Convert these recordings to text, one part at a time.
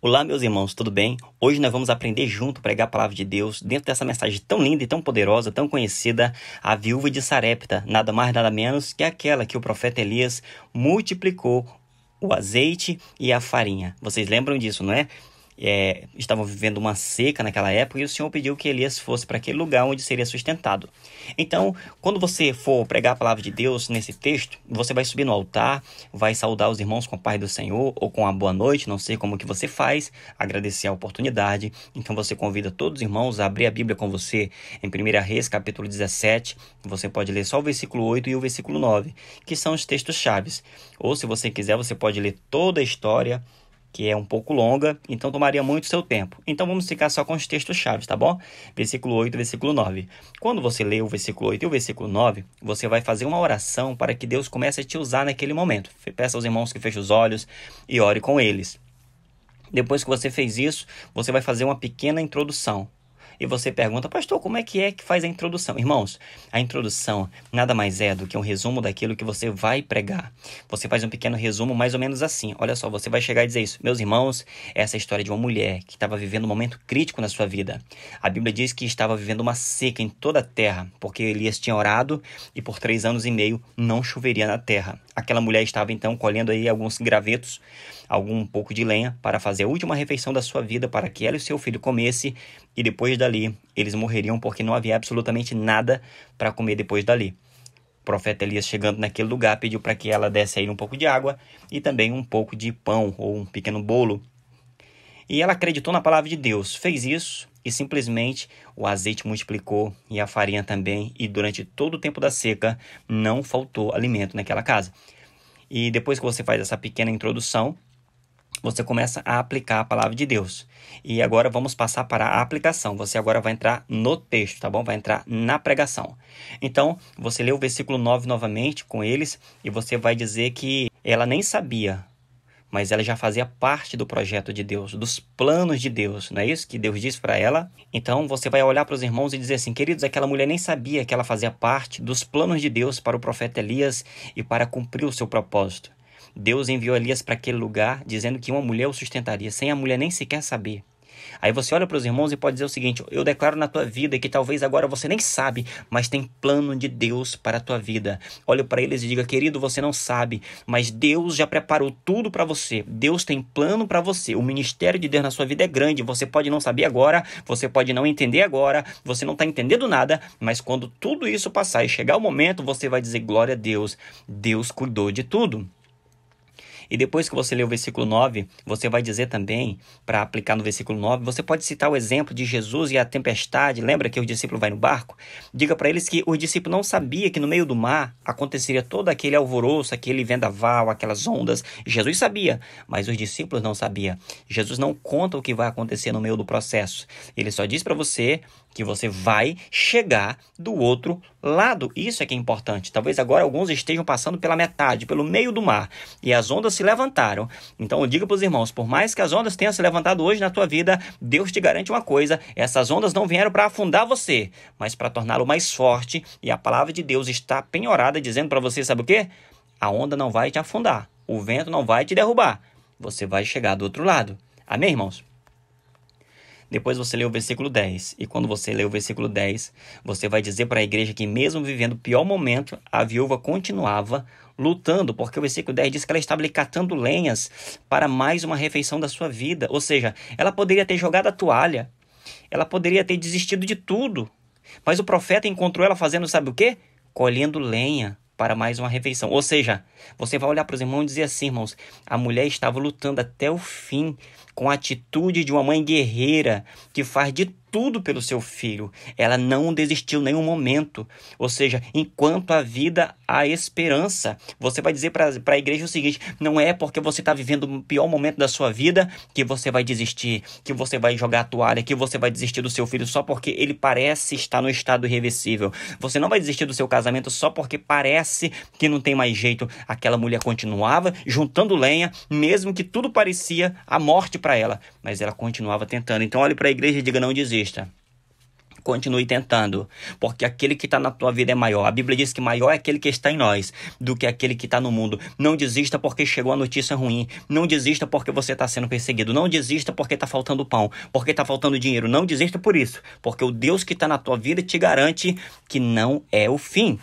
Olá, meus irmãos, tudo bem? Hoje nós vamos aprender junto a pregar a palavra de Deus dentro dessa mensagem tão linda e tão poderosa, tão conhecida, a viúva de Sarepta, nada mais nada menos que aquela que o profeta Elias multiplicou o azeite e a farinha. Vocês lembram disso, não é? Estavam vivendo uma seca naquela época e o Senhor pediu que Elias fosse para aquele lugar onde seria sustentado. Então, quando você for pregar a palavra de Deus nesse texto, você vai subir no altar, vai saudar os irmãos com a paz do Senhor ou com a boa noite, não sei como que você faz, agradecer a oportunidade. Então você convida todos os irmãos a abrir a Bíblia com você em 1 Reis, capítulo 17. Você pode ler só o versículo 8 e o versículo 9, que são os textos chaves. Ou se você quiser, você pode ler toda a história, que é um pouco longa, então tomaria muito seu tempo. Então vamos ficar só com os textos chaves, tá bom? Versículo 8 e versículo 9. Quando você lê o versículo 8 e o versículo 9, você vai fazer uma oração para que Deus comece a te usar naquele momento. Peça aos irmãos que fechem os olhos e ore com eles. Depois que você fez isso, você vai fazer uma pequena introdução. E você pergunta, pastor, como é que faz a introdução? Irmãos, a introdução nada mais é do que um resumo daquilo que você vai pregar. Você faz um pequeno resumo mais ou menos assim. Olha só, você vai chegar e dizer isso. Meus irmãos, essa é a história de uma mulher que estava vivendo um momento crítico na sua vida. A Bíblia diz que estava vivendo uma seca em toda a terra, porque Elias tinha orado e por 3 anos e meio não choveria na terra. Aquela mulher estava então colhendo aí alguns gravetos, algum pouco de lenha para fazer a última refeição da sua vida para que ela e seu filho comessem, e depois dali eles morreriam porque não havia absolutamente nada para comer depois dali. O profeta Elias, chegando naquele lugar, pediu para que ela desse aí um pouco de água e também um pouco de pão ou um pequeno bolo. E ela acreditou na palavra de Deus, fez isso e simplesmente o azeite multiplicou e a farinha também, e durante todo o tempo da seca não faltou alimento naquela casa. E depois que você faz essa pequena introdução, você começa a aplicar a palavra de Deus. E agora vamos passar para a aplicação. Você agora vai entrar no texto, tá bom? Vai entrar na pregação. Então, você lê o versículo 9 novamente com eles e você vai dizer que ela nem sabia, mas ela já fazia parte do projeto de Deus, dos planos de Deus. Não é isso que Deus disse para ela? Então, você vai olhar para os irmãos e dizer assim, queridos, aquela mulher nem sabia que ela fazia parte dos planos de Deus para o profeta Elias e para cumprir o seu propósito. Deus enviou Elias para aquele lugar, dizendo que uma mulher o sustentaria, sem a mulher nem sequer saber. Aí você olha para os irmãos e pode dizer o seguinte, eu declaro na tua vida que talvez agora você nem sabe, mas tem plano de Deus para a tua vida. Olhe para eles e diga, querido, você não sabe, mas Deus já preparou tudo para você. Deus tem plano para você. O ministério de Deus na sua vida é grande. Você pode não saber agora, você pode não entender agora, você não está entendendo nada, mas quando tudo isso passar e chegar o momento, você vai dizer, glória a Deus, Deus cuidou de tudo. E depois que você lê o versículo 9, você vai dizer também, para aplicar no versículo 9, você pode citar o exemplo de Jesus e a tempestade. Lembra que o discípulo vai no barco? Diga para eles que o discípulo não sabia que no meio do mar aconteceria todo aquele alvoroço, aquele vendaval, aquelas ondas. Jesus sabia, mas os discípulos não sabiam. Jesus não conta o que vai acontecer no meio do processo. Ele só diz para você que você vai chegar do outro lado. Isso é que é importante. Talvez agora alguns estejam passando pela metade, pelo meio do mar, e as ondas se levantaram. Então eu digo para os irmãos, por mais que as ondas tenham se levantado hoje na tua vida, Deus te garante uma coisa, essas ondas não vieram para afundar você, mas para torná-lo mais forte, e a palavra de Deus está penhorada, dizendo para você, sabe o quê? A onda não vai te afundar, o vento não vai te derrubar, você vai chegar do outro lado. Amém, irmãos? Depois você lê o versículo 10. E quando você lê o versículo 10, você vai dizer para a igreja que mesmo vivendo o pior momento, a viúva continuava lutando, porque o versículo 10 diz que ela estava ali catando lenhas para mais uma refeição da sua vida. Ou seja, ela poderia ter jogado a toalha, ela poderia ter desistido de tudo, mas o profeta encontrou ela fazendo, sabe o quê? Colhendo lenha para mais uma refeição. Ou seja, você vai olhar para os irmãos e dizer assim, irmãos, a mulher estava lutando até o fim, com a atitude de uma mãe guerreira que faz de tudo pelo seu filho. Ela não desistiu em nenhum momento. Ou seja, enquanto há vida, há esperança. Você vai dizer para a igreja o seguinte, não é porque você está vivendo o pior momento da sua vida que você vai desistir, que você vai jogar a toalha, que você vai desistir do seu filho só porque ele parece estar no estado irreversível. Você não vai desistir do seu casamento só porque parece que não tem mais jeito. Aquela mulher continuava juntando lenha, mesmo que tudo parecia a morte para ela, mas ela continuava tentando. Então olhe para a igreja e diga, não desista. Continue tentando, porque aquele que está na tua vida é maior. A Bíblia diz que maior é aquele que está em nós do que aquele que está no mundo. Não desista porque chegou a notícia ruim. Não desista porque você está sendo perseguido. Não desista porque está faltando pão, porque está faltando dinheiro. Não desista por isso, porque o Deus que está na tua vida te garante que não é o fim.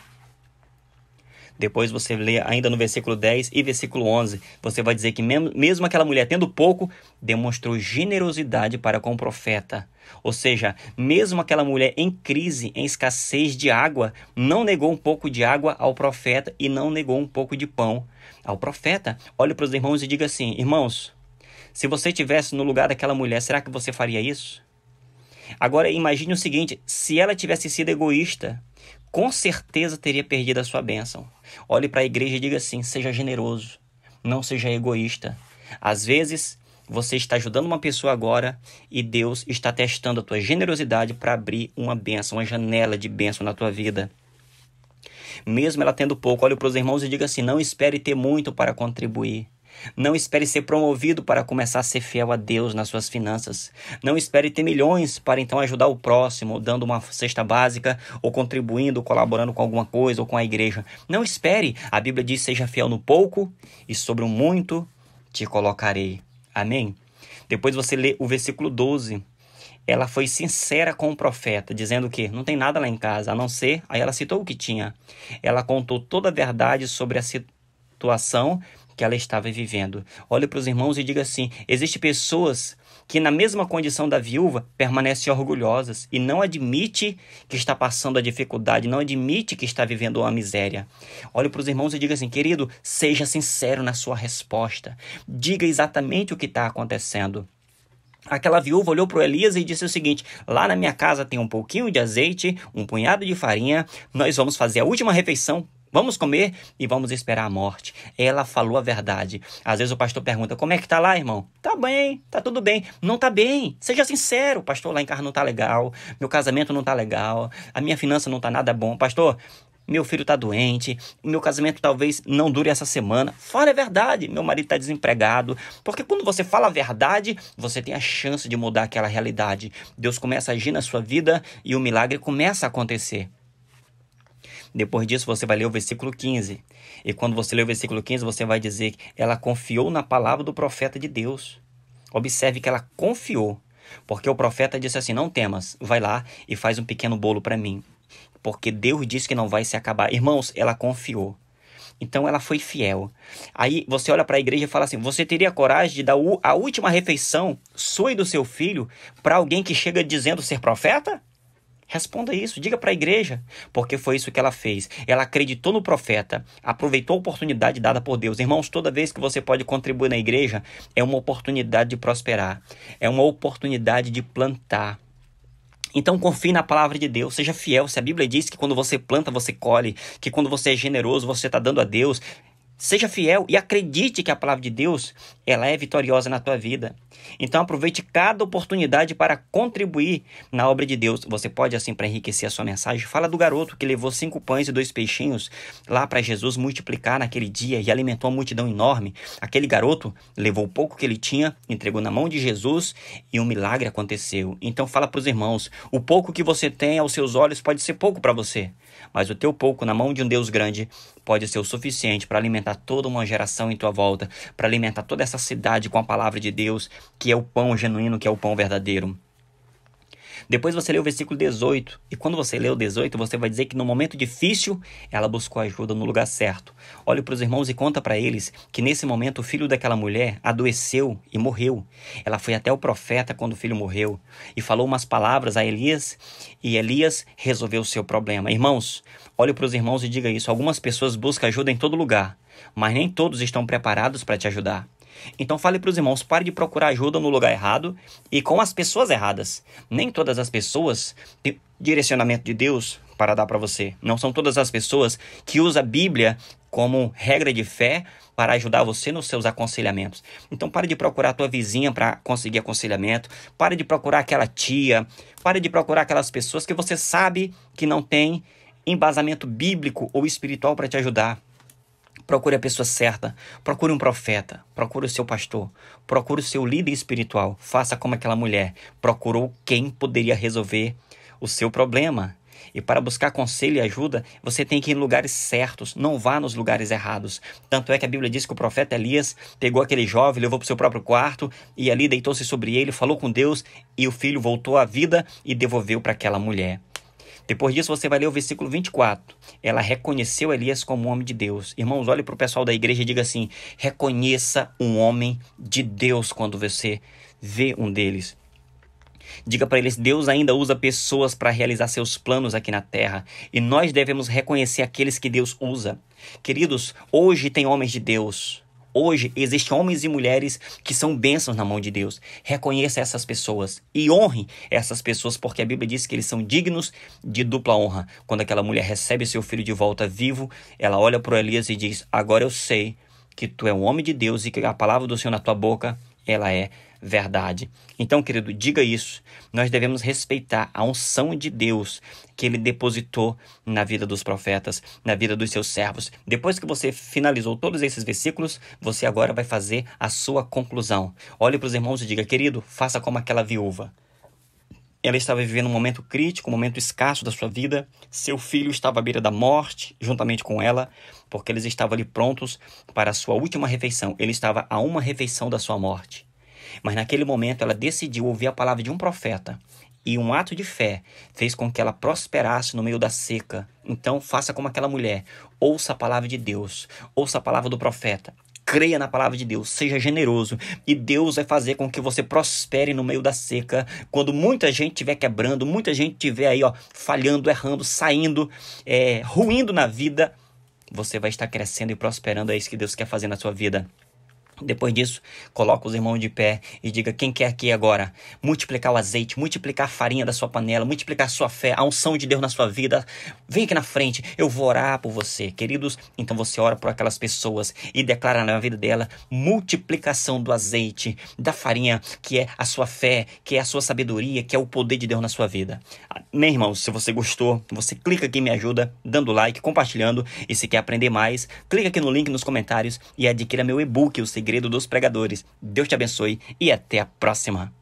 Depois você lê ainda no versículo 10 e versículo 11, você vai dizer que mesmo aquela mulher tendo pouco, demonstrou generosidade para com o profeta. Ou seja, mesmo aquela mulher em crise, em escassez de água, não negou um pouco de água ao profeta e não negou um pouco de pão ao profeta. Olhe para os irmãos e diga assim: irmãos, se você estivesse no lugar daquela mulher, será que você faria isso? Agora imagine o seguinte: se ela tivesse sido egoísta, com certeza teria perdido a sua bênção. Olhe para a igreja e diga assim: seja generoso, não seja egoísta. Às vezes, você está ajudando uma pessoa agora e Deus está testando a tua generosidade para abrir uma bênção, uma janela de bênção na tua vida. Mesmo ela tendo pouco, olhe para os irmãos e diga assim: não espere ter muito para contribuir. Não espere ser promovido para começar a ser fiel a Deus nas suas finanças. Não espere ter milhões para então ajudar o próximo, dando uma cesta básica, ou contribuindo, colaborando com alguma coisa, ou com a igreja. Não espere. A Bíblia diz: seja fiel no pouco, e sobre o muito te colocarei. Amém? Depois você lê o versículo 12. Ela foi sincera com o profeta, dizendo que não tem nada lá em casa, a não ser... Aí ela citou o que tinha. Ela contou toda a verdade sobre a situação que ela estava vivendo. Olhe para os irmãos e diga assim: existem pessoas que na mesma condição da viúva permanecem orgulhosas e não admite que está passando a dificuldade, não admite que está vivendo uma miséria. Olhe para os irmãos e diga assim: querido, seja sincero na sua resposta. Diga exatamente o que está acontecendo. Aquela viúva olhou para o Elias e disse o seguinte: lá na minha casa tem um pouquinho de azeite, um punhado de farinha, nós vamos fazer a última refeição. Vamos comer e vamos esperar a morte. Ela falou a verdade. Às vezes o pastor pergunta: como é que tá lá, irmão? Tá bem, tá tudo bem. Não tá bem. Seja sincero. Pastor, lá em casa não tá legal. Meu casamento não tá legal. A minha finança não tá nada bom. Pastor, meu filho tá doente. Meu casamento talvez não dure essa semana. Fala a verdade. Meu marido tá desempregado. Porque quando você fala a verdade, você tem a chance de mudar aquela realidade. Deus começa a agir na sua vida e o milagre começa a acontecer. Depois disso, você vai ler o versículo 15. E quando você ler o versículo 15, você vai dizer que ela confiou na palavra do profeta de Deus. Observe que ela confiou. Porque o profeta disse assim: não temas, vai lá e faz um pequeno bolo para mim. Porque Deus disse que não vai se acabar. Irmãos, ela confiou. Então ela foi fiel. Aí você olha para a igreja e fala assim: você teria coragem de dar a última refeição sua e do seu filho para alguém que chega dizendo ser profeta? Responda isso, diga para a igreja, porque foi isso que ela fez. Ela acreditou no profeta, aproveitou a oportunidade dada por Deus. Irmãos, toda vez que você pode contribuir na igreja, é uma oportunidade de prosperar, é uma oportunidade de plantar. Então confie na palavra de Deus, seja fiel. Se a Bíblia diz que quando você planta, você colhe, que quando você é generoso, você está dando a Deus, seja fiel e acredite que a palavra de Deus, ela é vitoriosa na tua vida. Então aproveite cada oportunidade para contribuir na obra de Deus. Você pode assim, para enriquecer a sua mensagem, fala do garoto que levou 5 pães e 2 peixinhos lá para Jesus multiplicar naquele dia e alimentou uma multidão enorme. Aquele garoto levou o pouco que ele tinha, entregou na mão de Jesus e um milagre aconteceu. Então fala para os irmãos: o pouco que você tem aos seus olhos pode ser pouco para você, mas o teu pouco na mão de um Deus grande pode ser o suficiente para alimentar toda uma geração em tua volta, para alimentar toda essa cidade com a palavra de Deus, que é o pão genuíno, que é o pão verdadeiro. Depois você lê o versículo 18, e quando você lê o 18, você vai dizer que no momento difícil, ela buscou ajuda no lugar certo. Olhe para os irmãos e conta para eles que nesse momento o filho daquela mulher adoeceu e morreu. Ela foi até o profeta quando o filho morreu e falou umas palavras a Elias, e Elias resolveu o seu problema. Irmãos, olhe para os irmãos e diga isso: algumas pessoas buscam ajuda em todo lugar, mas nem todos estão preparados para te ajudar. Então fale para os irmãos: pare de procurar ajuda no lugar errado e com as pessoas erradas. Nem todas as pessoas têm direcionamento de Deus para dar para você. Não são todas as pessoas que usam a Bíblia como regra de fé para ajudar você nos seus aconselhamentos. Então pare de procurar a tua vizinha para conseguir aconselhamento. Pare de procurar aquela tia. Pare de procurar aquelas pessoas que você sabe que não tem embasamento bíblico ou espiritual para te ajudar. Procure a pessoa certa, procure um profeta, procure o seu pastor, procure o seu líder espiritual. Faça como aquela mulher procurou quem poderia resolver o seu problema. E para buscar conselho e ajuda, você tem que ir em lugares certos, não vá nos lugares errados. Tanto é que a Bíblia diz que o profeta Elias pegou aquele jovem, levou para o seu próprio quarto e ali deitou-se sobre ele, falou com Deus e o filho voltou à vida e devolveu para aquela mulher. Depois disso você vai ler o versículo 24. Ela reconheceu Elias como um homem de Deus. Irmãos, olhe para o pessoal da igreja e diga assim: reconheça um homem de Deus quando você vê um deles. Diga para eles: Deus ainda usa pessoas para realizar seus planos aqui na terra. E nós devemos reconhecer aqueles que Deus usa. Queridos, hoje tem homens de Deus. Hoje existem homens e mulheres que são bênçãos na mão de Deus. Reconheça essas pessoas e honre essas pessoas, porque a Bíblia diz que eles são dignos de dupla honra. Quando aquela mulher recebe seu filho de volta vivo, ela olha para Elias e diz: agora eu sei que tu é um homem de Deus e que a palavra do Senhor na tua boca, ela é verdade. Então, querido, diga isso. Nós devemos respeitar a unção de Deus que Ele depositou na vida dos profetas, na vida dos seus servos. Depois que você finalizou todos esses versículos, você agora vai fazer a sua conclusão. Olhe para os irmãos e diga: querido, faça como aquela viúva. Ela estava vivendo um momento crítico, um momento escasso da sua vida. Seu filho estava à beira da morte, juntamente com ela, porque eles estavam ali prontos para a sua última refeição. Ele estava a uma refeição da sua morte. Mas naquele momento ela decidiu ouvir a palavra de um profeta. E um ato de fé fez com que ela prosperasse no meio da seca. Então faça como aquela mulher. Ouça a palavra de Deus. Ouça a palavra do profeta. Creia na palavra de Deus, seja generoso e Deus vai fazer com que você prospere no meio da seca. Quando muita gente estiver quebrando, muita gente estiver aí falhando, errando, saindo, ruindo na vida, você vai estar crescendo e prosperando. É isso que Deus quer fazer na sua vida. Depois disso, coloca os irmãos de pé e diga: quem quer aqui agora multiplicar o azeite, multiplicar a farinha da sua panela, multiplicar a sua fé, a unção de Deus na sua vida, vem aqui na frente, eu vou orar por você. Queridos, então você ora por aquelas pessoas e declara na vida dela multiplicação do azeite, da farinha, que é a sua fé, que é a sua sabedoria, que é o poder de Deus na sua vida. Meu irmão, se você gostou, você clica aqui e me ajuda, dando like, compartilhando, e se quer aprender mais, clica aqui no link nos comentários e adquira meu e-book, O Segredo dos Pregadores. Deus te abençoe e até a próxima.